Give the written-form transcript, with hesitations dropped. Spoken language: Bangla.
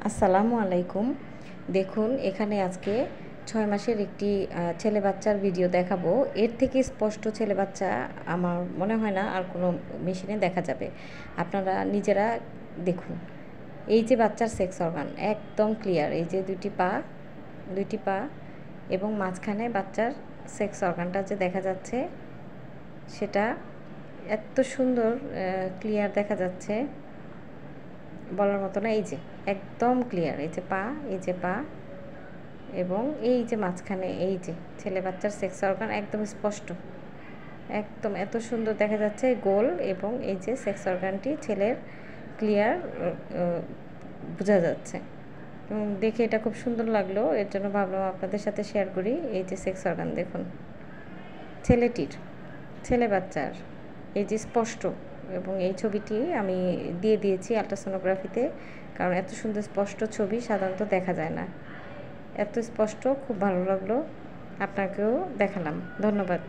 আসসালামু আলাইকুম। দেখুন এখানে আজকে ৬ মাসের একটি ছেলে বাচ্চার ভিডিও দেখাবো। এর থেকে স্পষ্ট ছেলে বাচ্চা আমার মনে হয় না আর কোনো মেশিনে দেখা যাবে। আপনারা নিজেরা দেখুন। এই যে বাচ্চার সেক্স অর্গান একদম ক্লিয়ার। এই যে দুইটি পা এবং মাঝখানে বাচ্চার সেক্স অর্গানটা যে দেখা যাচ্ছে সেটা এত সুন্দর ক্লিয়ার দেখা যাচ্ছে বলার মতো না। এই যে একদম ক্লিয়ার, এই যে পা এবং এই যে মাঝখানে এই যে ছেলে বাচ্চার সেক্স অর্গান একদম স্পষ্ট, একদম এত সুন্দর দেখা যাচ্ছে গোল, এবং এই যে সেক্স অর্গানটি ছেলের ক্লিয়ার বোঝা যাচ্ছে এবং দেখে এটা খুব সুন্দর লাগলো। এর জন্য ভাবলাম আপনাদের সাথে শেয়ার করি। এই যে সেক্স অর্গান দেখুন ছেলে বাচ্চার, এই যে স্পষ্ট, এবং এই ছবিটি আমি দিয়ে দিয়েছি আলট্রাসোনোগ্রাফিতে, কারণ এত সুন্দর স্পষ্ট ছবি সাধারণত দেখা যায় না। এত স্পষ্ট, খুব ভালো লাগলো, আপনাকেও দেখালাম। ধন্যবাদ।